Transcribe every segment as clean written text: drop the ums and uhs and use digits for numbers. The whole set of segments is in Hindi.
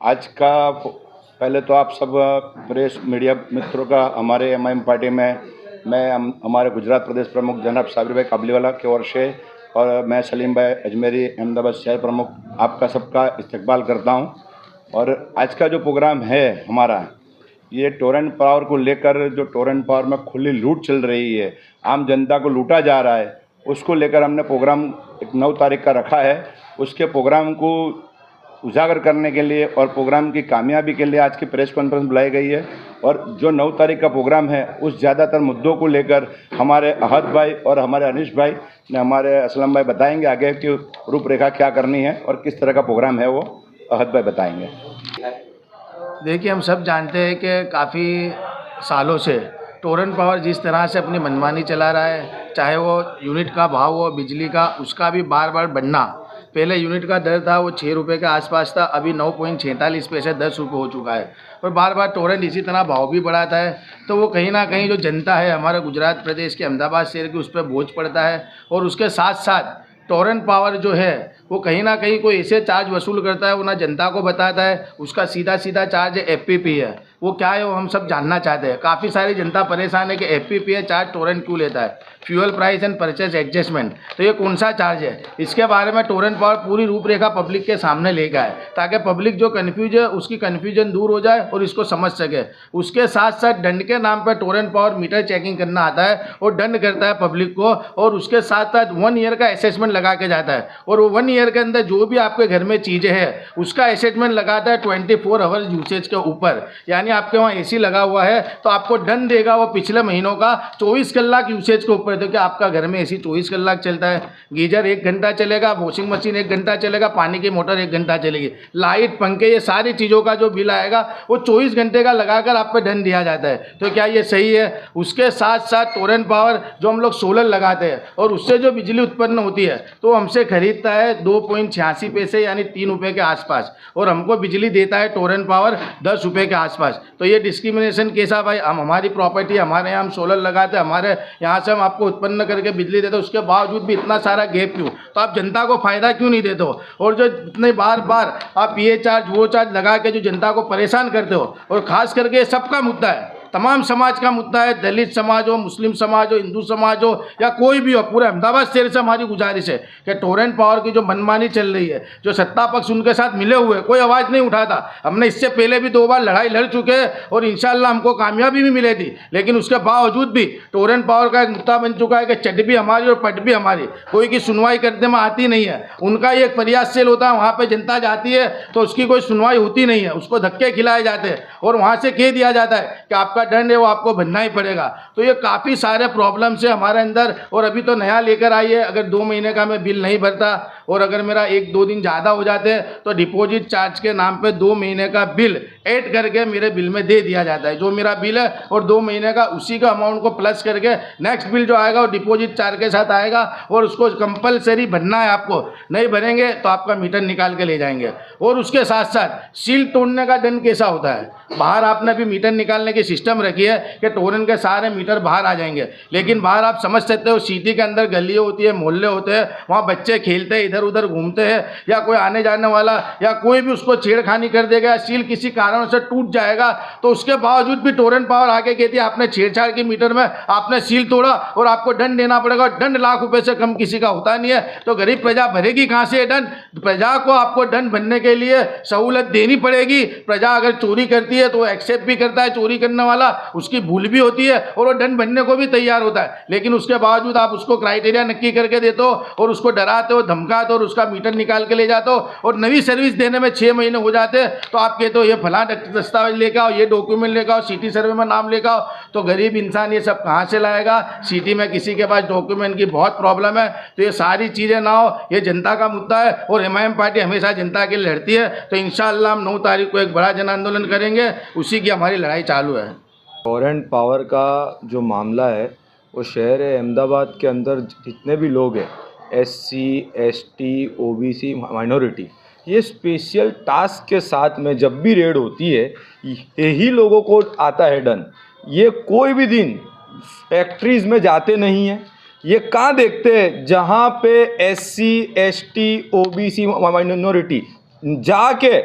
आज का पहले तो आप सब प्रेस मीडिया मित्रों का हमारे एमआईएम पार्टी में मैं हमारे गुजरात प्रदेश प्रमुख जनाब साबिर भाई काबलीवाला की ओर से और मैं सलीम भाई अजमेरी अहमदाबाद शहर प्रमुख आपका सबका इस्तकबाल करता हूं। और आज का जो प्रोग्राम है हमारा, ये टोरेंट पावर को लेकर, जो टोरेंट पावर में खुली लूट चल रही है, आम जनता को लूटा जा रहा है, उसको लेकर हमने प्रोग्राम एक 9 तारीख का रखा है। उसके प्रोग्राम को उजागर करने के लिए और प्रोग्राम की कामयाबी के लिए आज की प्रेस कॉन्फ्रेंस बुलाई गई है। और जो 9 तारीख का प्रोग्राम है, उस ज़्यादातर मुद्दों को लेकर हमारे अहद भाई और हमारे अनीश भाई ने हमारे असलम भाई बताएंगे आगे की रूपरेखा क्या करनी है और किस तरह का प्रोग्राम है, वो अहद भाई बताएंगे। देखिए, हम सब जानते हैं कि काफ़ी सालों से टोरेंट पावर जिस तरह से अपनी मनमानी चला रहा है, चाहे वो यूनिट का भाव हो बिजली का, उसका भी बार बार बढ़ना। पहले यूनिट का दर था वो 6 रुपये के आसपास था, अभी 9.46 पैसे 10 रुपये हो चुका है। और बार बार टोरेंट इसी तरह भाव भी बढ़ाता है, तो वो कहीं ना कहीं जो जनता है हमारे गुजरात प्रदेश के अहमदाबाद शहर की, उस पर बोझ पड़ता है। और उसके साथ साथ टोरेंट पावर जो है वो कहीं ना कहीं कोई ऐसे चार्ज वसूल करता है, वो ना जनता को बताता है। उसका सीधा सीधा चार्ज एफपीपी है, वो क्या है वो हम सब जानना चाहते हैं। काफ़ी सारी जनता परेशान है कि एफपीपी है चार्ज टोरेंट क्यों लेता है, fuel price and purchase adjustment, तो ये कौन सा चार्ज है। इसके बारे में टोरेंट पावर पूरी रूपरेखा पब्लिक के सामने लेकर आए, ताकि पब्लिक जो कन्फ्यूज है उसकी कन्फ्यूजन दूर हो जाए और इसको समझ सके। उसके साथ साथ दंड के नाम पर टोरेंट पावर मीटर चेकिंग करना आता है और दंड करता है पब्लिक को, और उसके साथ साथ 1 ईयर का असेसमेंट लगा के जाता है। और वो 1 ईयर के अंदर जो भी आपके घर में चीज़ें हैं उसका असेसमेंट लगाता है 24 आवर्स यूसेज के ऊपर। यानी आपके वहाँ एसी लगा हुआ है तो आपको दंड देगा वो पिछले महीनों का 24 कलाक यूसेज के ऊपर। तो क्या आपका घर में एसी 24 कलाक चलता है, गीजर 1 घंटा चलेगा, वॉशिंग मशीन 1 घंटा चलेगा, पानी की मोटर 1 घंटा चलेगी, लाइट पंखे ये सारी चीज़ों का जो बिल आएगा वो 24 घंटे का लगाकर आप पे दंड दिया जाता है। तो क्या ये सही है? उसके साथ साथ टोरेंट पावर जो हम लोग सोलर लगाते हैं और उससे जो बिजली उत्पन्न होती है तो हमसे खरीदता है 2.86 पैसे यानी 3 रुपये के आसपास, और हमको बिजली देता है टोरेंट पावर 10 रुपये के आसपास। तो ये डिस्क्रिमिनेशन कैसा भाई? हम हमारी प्रॉपर्टी, हमारे यहाँ हम सोलर लगाते हैं, हमारे यहाँ से हम आपको उत्पन्न करके बिजली देते हो, उसके बावजूद भी इतना सारा गैप क्यों? तो आप जनता को फ़ायदा क्यों नहीं देते हो? और जो इतने बार बार आप ये चार्ज वो चार्ज लगा के जो जनता को परेशान करते हो, और ख़ास करके सबका मुद्दा है, तमाम समाज का मुद्दा है, दलित समाज हो, मुस्लिम समाज हो, हिंदू समाज हो या कोई भी हो, पूरे अहमदाबाद शहर से हमारी गुजारिश है कि टोरेंट पावर की जो मनमानी चल रही है, जो सत्ता पक्ष उनके साथ मिले हुए, कोई आवाज़ नहीं उठाता। हमने इससे पहले भी 2 बार लड़ाई लड़ चुके हैं और इंशाल्लाह हमको कामयाबी भी मिली थी, लेकिन उसके बावजूद भी टोरेंट पावर का एक मुद्दा बन चुका है कि चट भी हमारी और पट भी हमारी, कोई की सुनवाई करने में आती नहीं है। उनका ही एक प्रयास सेल होता है, वहाँ पर जनता जाती है तो उसकी कोई सुनवाई होती नहीं है, उसको धक्के खिलाए जाते हैं और वहाँ से कह दिया जाता है कि आपका दंड है वो आपको भरना ही पड़ेगा। तो ये काफ़ी सारे प्रॉब्लम्स है हमारे अंदर। और अभी तो नया लेकर आई है, अगर 2 महीने का मैं बिल नहीं भरता और अगर मेरा 1-2 दिन ज़्यादा हो जाते हैं तो डिपॉजिट चार्ज के नाम पे 2 महीने का बिल ऐड करके मेरे बिल में दे दिया जाता है। जो मेरा बिल है और 2 महीने का उसी का अमाउंट को प्लस करके नेक्स्ट बिल जो आएगा वो डिपॉजिट चार्ज के साथ आएगा और उसको कंपलसरी भरना है। आपको नहीं भरेंगे तो आपका मीटर निकाल के ले जाएंगे। और उसके साथ साथ सील तोड़ने का दंड कैसा होता है? बाहर आपने अभी मीटर निकालने की सिस्टम रखी है कि टोरेंट के सारे मीटर बाहर आ जाएंगे, लेकिन बाहर आप समझ सकते हो सिटी के अंदर गलियाँ होती है, मोहल्ले होते हैं, वहाँ बच्चे खेलते हैं, इधर उधर घूमते हैं, या कोई आने जाने वाला या कोई भी उसको छेड़खानी कर देगा या सील किसी कारण से टूट जाएगा, तो उसके बावजूद भी टोरेंट पावर आके कहती है आपने छेड़छाड़ की मीटर में, आपने सील तोड़ा और आपको दंड देना पड़ेगा। दंड लाख रुपए से कम किसी का होता नहीं है, तो गरीब प्रजा भरेगी कहाँ से दंड? प्रजा को आपको दंड भरने के लिए सहूलत देनी पड़ेगी। प्रजा अगर चोरी करती है तो एक्सेप्ट भी करता है, चोरी करने वाला उसकी भूल भी होती है और वो दंड भरने को भी तैयार होता है, लेकिन उसके बावजूद आप उसको क्राइटेरिया नक्की करके देते हो और उसको डराते हो, धमकाते हो और उसका मीटर निकाल के ले जाते हो और नई सर्विस देने में 6 महीने हो जाते हैं। तो आप कहते हो ये फलां दस्तावेज लेकर आओ, ये डॉक्यूमेंट लेकर आओ, सिटी सर्वे में नाम लेकर आओ, तो गरीब इंसान ये सब कहाँ से लाएगा? सिटी में किसी के पास डॉक्यूमेंट की बहुत प्रॉब्लम है। तो ये सारी चीज़ें ना हो, ये जनता का मुद्दा है और एमआईएम पार्टी हमेशा जनता के लिए लड़ती है। तो इंशाअल्लाह हम 9 तारीख को एक बड़ा जन आंदोलन करेंगे, उसी की हमारी लड़ाई चालू है। टोरेंट पावर का जो मामला है वो शहर अहमदाबाद के अंदर जितने भी लोग हैं, SC, ST, OBC, माइनॉरिटी, ये स्पेशल टास्क के साथ में जब भी रेड होती है यही लोगों को आता है डन। ये कोई भी दिन फैक्ट्रीज़ में जाते नहीं हैं, ये कहाँ देखते हैं जहाँ पे SC, ST, OBC, माइनॉरिटी जाके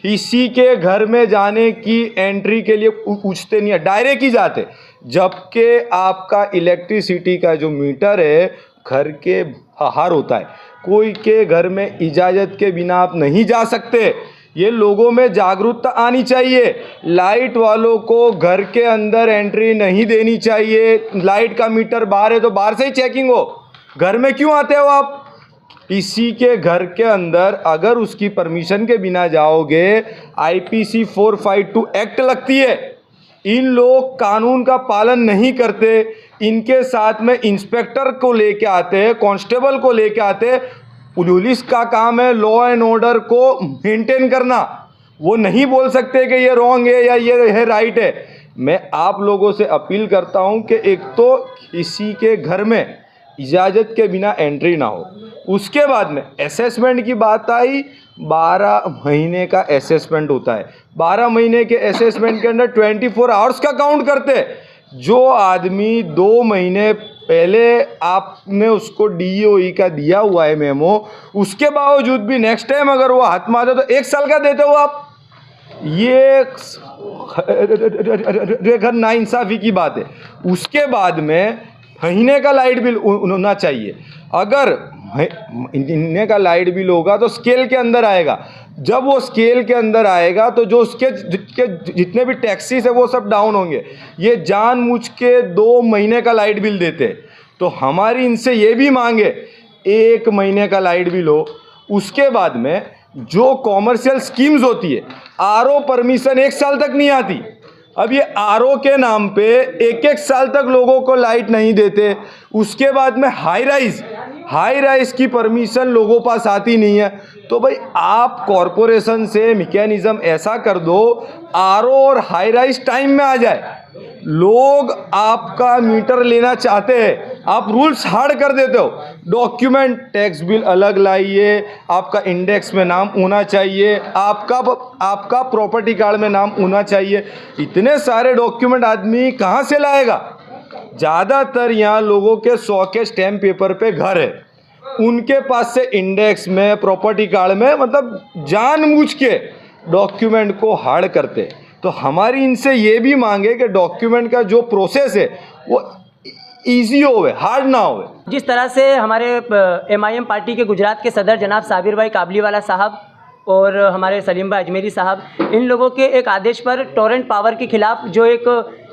किसी के घर में जाने की एंट्री के लिए पूछते नहीं है, डायरेक्ट ही जाते। जबकि आपका इलेक्ट्रिसिटी का जो मीटर है घर के बाहर होता है, कोई के घर में इजाज़त के बिना आप नहीं जा सकते। ये लोगों में जागरूकता आनी चाहिए। लाइट वालों को घर के अंदर एंट्री नहीं देनी चाहिए। लाइट का मीटर बाहर है तो बाहर से ही चेकिंग हो, घर में क्यों आते हो आप? किसी के घर के अंदर अगर उसकी परमिशन के बिना जाओगे IPC 452 एक्ट लगती है। इन लोग कानून का पालन नहीं करते। इनके साथ में इंस्पेक्टर को लेके आते हैं, कांस्टेबल को लेके आते हैं। पुलिस का काम है लॉ एंड ऑर्डर को मेंटेन करना। वो नहीं बोल सकते कि ये रॉन्ग है या ये है राइट है। मैं आप लोगों से अपील करता हूं कि एक तो किसी के घर में इजाज़त के बिना एंट्री ना हो। उसके बाद में असेसमेंट की बात आई, 12 महीने का असेसमेंट होता है। 12 महीने के असेसमेंट के अंदर 24 आवर्स का काउंट करते। जो आदमी 2 महीने पहले आपने उसको DOE का दिया हुआ है मेमो, उसके बावजूद भी नेक्स्ट टाइम अगर वो हाथ में आता तो 1 साल का देते हो आप। ये नाइंसाफ़ी की बात है। उसके बाद में महीने का लाइट बिल होना चाहिए। अगर महीने का लाइट बिल होगा तो स्केल के अंदर आएगा। जब वो स्केल के अंदर आएगा तो जो उसके जितने भी टैक्सीज है वो सब डाउन होंगे। ये जानबूझ के 2 महीने का लाइट बिल देते। तो हमारी इनसे ये भी मांगे 1 महीने का लाइट बिल हो। उसके बाद में जो कॉमर्शियल स्कीम्स होती है, RO परमिशन 1 साल तक नहीं आती। अब ये RO के नाम पे 1-1 साल तक लोगों को लाइट नहीं देते। उसके बाद में हाई राइज की परमिशन लोगों पास आती नहीं है। तो भाई आप कॉरपोरेशन से मैकेनिज्म ऐसा कर दो RO और हाई राइज टाइम में आ जाए। लोग आपका मीटर लेना चाहते हैं, आप रूल्स हार्ड कर देते हो। डॉक्यूमेंट टैक्स बिल अलग लाइए, आपका इंडेक्स में नाम होना चाहिए, आपका प्रॉपर्टी कार्ड में नाम होना चाहिए। इतने सारे डॉक्यूमेंट आदमी कहाँ से लाएगा? ज़्यादातर यहाँ लोगों के 100 के स्टैम्प पेपर पे घर है, उनके पास से इंडेक्स में प्रॉपर्टी कार्ड में मतलब जानबूझ के डॉक्यूमेंट को हार्ड करते। तो हमारी इनसे ये भी मांगे कि डॉक्यूमेंट का जो प्रोसेस है वो ईजी होवे, हार्ड ना होवे। जिस तरह से हमारे MIM पार्टी के गुजरात के सदर जनाब साबिर भाई काबलीवाला साहब और हमारे सलीम भाई अजमेरी साहब, इन लोगों के एक आदेश पर टोरेंट पावर के खिलाफ जो एक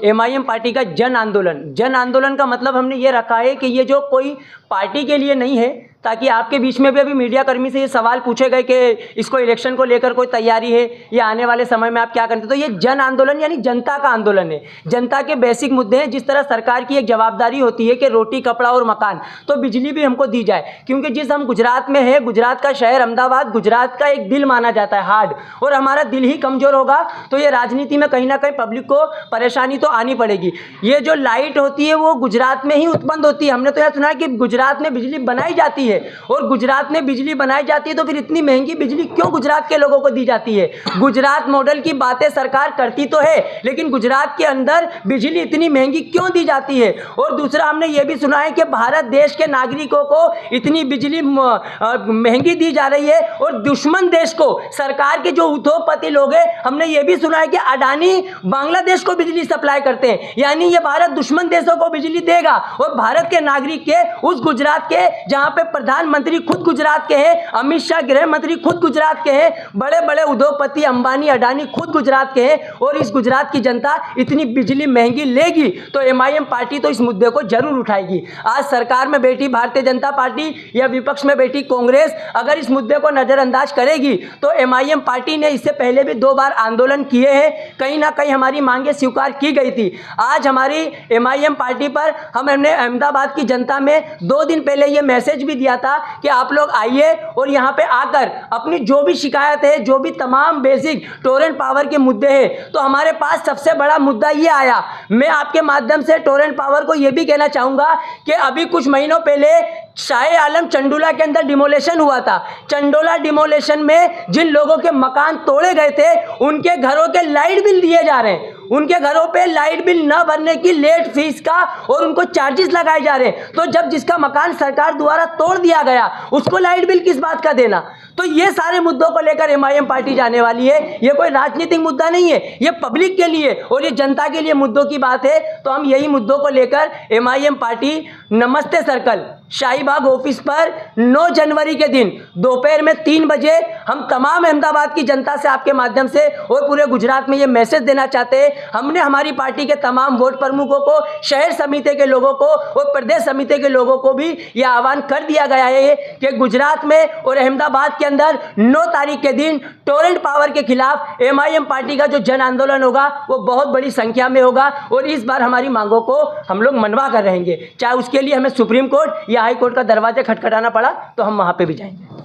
MIM पार्टी का जन आंदोलन का मतलब हमने ये रखा है कि ये जो कोई पार्टी के लिए नहीं है, ताकि आपके बीच में भी अभी मीडिया कर्मी से ये सवाल पूछे गए कि इसको इलेक्शन को लेकर कोई तैयारी है या आने वाले समय में आप क्या करते। तो ये जन आंदोलन यानी जनता का आंदोलन है। जनता के बेसिक मुद्दे हैं। जिस तरह सरकार की एक जवाबदारी होती है कि रोटी कपड़ा और मकान, तो बिजली भी हमको दी जाए। क्योंकि जिस हम गुजरात में है, गुजरात का शहर अहमदाबाद गुजरात का एक दिल माना जाता है, हार्ड, और हमारा दिल ही कमज़ोर होगा तो ये राजनीति में कहीं ना कहीं पब्लिक को परेशानी तो आनी पड़ेगी। ये जो लाइट होती है वो गुजरात में ही उत्पन्न होती है। हमने तो यह सुना है कि गुजरात में बिजली बनाई जाती है, और गुजरात में बिजली बनाई जाती है तो फिर इतनी महंगी बिजली क्यों गुजरात के लोगों को दी जाती है? गुजरात मॉडल की बातें सरकार करती तो है, लेकिन गुजरात के अंदर बिजली इतनी महंगी क्यों दी जाती है? और दूसरा हमने ये भी सुना है कि भारत देश के नागरिकों को इतनी बिजली महंगी दी जा रही है, और दुश्मन देश को सरकार के जो उद्योगपति लोग हैं, हमने ये भी सुना है कि अडानी बांग्लादेश को बिजली सप्लाई करते हैं। यानी ये भारत दुश्मन देशों को बिजली देगा, और भारत के नागरिक के उस गुजरात के जहां पे प्रधानमंत्री खुद गुजरात के हैं, अमित शाह गृह मंत्री खुद गुजरात के हैं, बड़े बड़े उद्योगपति अंबानी अडानी खुद गुजरात के हैं, और इस गुजरात की जनता इतनी बिजली महंगी लेगी तो MIM पार्टी तो इस मुद्दे को जरूर उठाएगी। आज सरकार में बैठी भारतीय जनता पार्टी या विपक्ष में बैठी कांग्रेस अगर इस मुद्दे को नजरअंदाज करेगी तो MIM पार्टी ने इससे पहले भी 2 बार आंदोलन किए हैं, कहीं ना कहीं हमारी मांगे स्वीकार की गई थी। आज हमारी MIM पार्टी पर हमने अहमदाबाद की जनता में 2 दिन पहले ये मैसेज भी दिया था कि आप लोग आइए और यहाँ पे आकर अपनी जो भी शिकायत है, जो भी तमाम बेसिक टोरेंट पावर के मुद्दे हैं, तो हमारे पास सबसे बड़ा मुद्दा ये आया। मैं आपके माध्यम से टोरेंट पावर को ये भी कहना चाहूँगा कि अभी कुछ महीनों पहले शाह आलम चंडोला के अंदर डिमोलेशन हुआ था। चंडोला डिमोलेशन में जिन लोगों के मकान तोड़े गए थे उनके घरों के लाइट बिल दिए जा रहे हैं, उनके घरों पे लाइट बिल न भरने की लेट फीस का और उनको चार्जेस लगाए जा रहे हैं। तो जब जिसका मकान सरकार द्वारा तोड़ दिया गया उसको लाइट बिल किस बात का देना? तो ये सारे मुद्दों को लेकर एमआईएम पार्टी जाने वाली है। ये कोई राजनीतिक मुद्दा नहीं है, ये पब्लिक के लिए और ये जनता के लिए मुद्दों की बात है। तो हम यही मुद्दों को लेकर एमआईएम पार्टी नमस्ते सर्कल शाहीबाग ऑफिस पर 9 जनवरी के दिन दोपहर में 3 बजे हम तमाम अहमदाबाद की जनता से आपके माध्यम से और पूरे गुजरात में ये मैसेज देना चाहते हैं। हमने हमारी पार्टी के तमाम वार्ड प्रमुखों को, शहर समिति के लोगों को और प्रदेश समिति के लोगों को भी यह आह्वान कर दिया गया है कि गुजरात में और अहमदाबाद के अंदर 9 तारीख के दिन टोरेंट पावर के खिलाफ एमआईएम पार्टी का जो जन आंदोलन होगा वो बहुत बड़ी संख्या में होगा और इस बार हमारी मांगों को हम लोग मनवा कर रहेंगे। चाहे उसके लिए हमें सुप्रीम कोर्ट या हाई कोर्ट का दरवाजा खटखटाना पड़ा तो हम वहाँ पे भी जाएंगे।